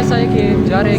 ऐसा है कि जा रहे हैं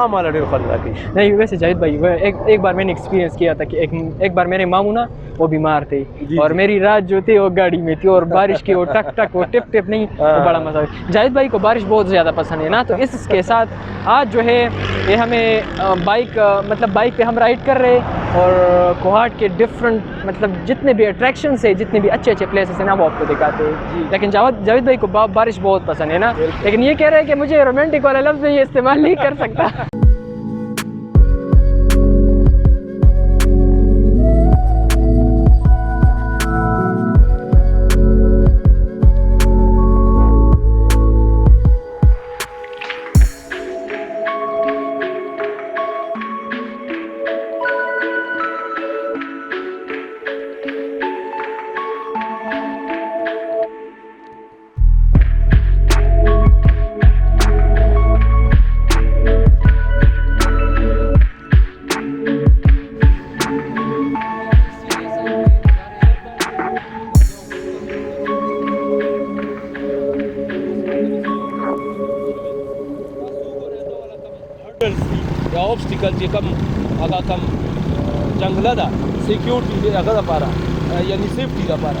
हमारा डेढ़ फल की नहीं। वैसे जाहिद भाई एक बार मैंने एक्सपीरियंस किया था कि एक बार मेरे मामू ना वो बीमार थे और मेरी रात जो थी वो गाड़ी में थी और बारिश की वो टक टक वो टिप टिप नहीं वो बड़ा मजा है। जाहिद भाई को बारिश बहुत ज़्यादा पसंद है ना, तो इसके साथ आज जो है ये हमें बाइक पे हम राइड कर रहे और कोहाट के डिफरेंट मतलब जितने भी अट्रैक्शंस है, जितने भी अच्छे अच्छे प्लेसेस हैं ना वो आपको दिखाते हैं। लेकिन जावेद भाई को बारिश बहुत पसंद है ना, लेकिन ये कह रहे हैं कि मुझे रोमांटिक वाला लफ्ज़ ये इस्तेमाल नहीं कर सकता। या ऑब्स्टिकल जे कम आगा कम जंगला दा सिक्योरिटी दे आगा दा पारा यानी सेफ्टी दा पारा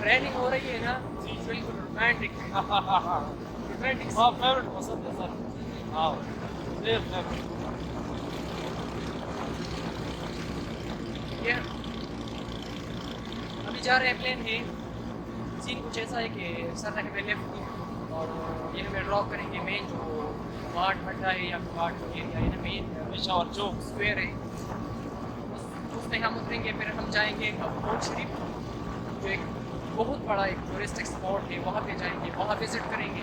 ट्रेनिंग हो रही है ना बिल्कुल रोमांटिक रोमांटिक हाँ फेवरेट पसंद है सर हाँ ये अभी जा रहे हैं प्लेन है। सीन कुछ ऐसा है कि सर ने हमें लेफ्ट की और ये हमें ड्रॉप करेंगे मेन जो कोहाट भट्टा है या कोहाट एरिया है ना मेन पेशावर चौक स्क्वायर है उसमें हम उतरेंगे। फिर हम जाएंगे कोट शरीफ जो एक बहुत बड़ा एक टूरिस्टिक स्पॉट है, वहाँ पे जाएंगे, वहाँ विजिट करेंगे।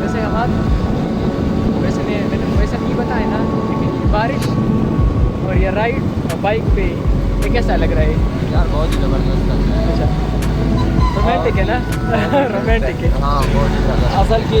वैसे हालात वैसे नहीं बताए ना, लेकिन ये बारिश और ये राइड और बाइक पे ये कैसा लग रहा है यार? बहुत ही ज़बरदस्त लग रहा है। अच्छा रोमांटिक है ना? रोमांटिक है हाँ बहुत ही ज़्यादा। असल के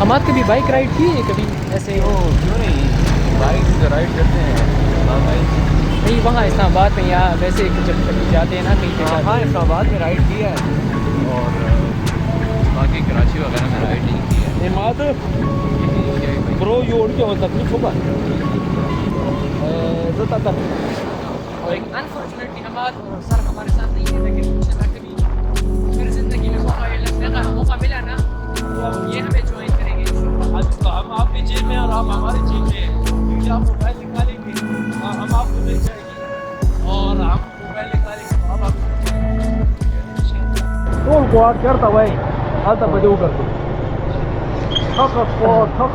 हमारे कभी बाइक राइड की है कभी ऐसे? क्यों नहीं, बाइक से राइड करते हैं नहीं वहाँ इस्लामाबाद में या वैसे जब कभी जाते हैं ना कहीं पे? हाँ इस्लामाबाद में राइड किया है और बाकी कराची वगैरह में राइड नहीं किया है। इमाद ब्रो ये उड़ के हो तकलीफ होगा और अनफॉर्चुनेटली हमारा सर हमारे साथ नहीं है, लेकिन इंशाल्लाह कभी फिर ज़िंदगी में मौका मिला ना तो ये हमें ज्वाइन करेंगे इंशाल्लाह। आज तो हम आपकी जेब में और आप हमारी जेब में हैं, क्योंकि आप मोबाइल निकालेंगे हम आपको ले जाएंगे और हम मोबाइल निकालेंगे तो हम आपको तो कोहाट करता भाई आता बजे उगरतो थक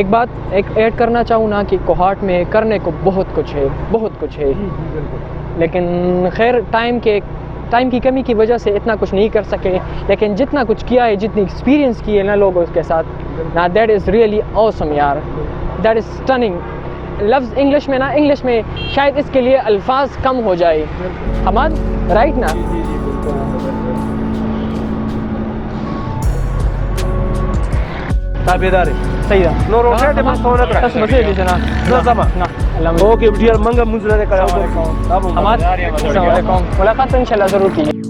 एक बात एक ऐड करना चाहूँ ना कि कोहाट में करने को बहुत कुछ है, बहुत कुछ है, लेकिन खैर टाइम की कमी की वजह से इतना कुछ नहीं कर सके, लेकिन जितना कुछ किया है, जितनी एक्सपीरियंस की है ना लोगों के साथ ना, दैट इज़ रियली ऑसम यार, दैट इज़ स्टनिंग। लफ्ज़ इंग्लिश में ना, इंग्लिश में शायद इसके लिए अल्फाज कम हो जाए हमाद, राइट ना? ताबेदार सही है नो रोटे ते मन सोने पर बस मजे दे जना ना समा ना अल्लाह ओके डियर मंगा मुझे करे अस्सलाम वालेकुम मुलाकात इंशाल्लाह ज़रूर कीजिए।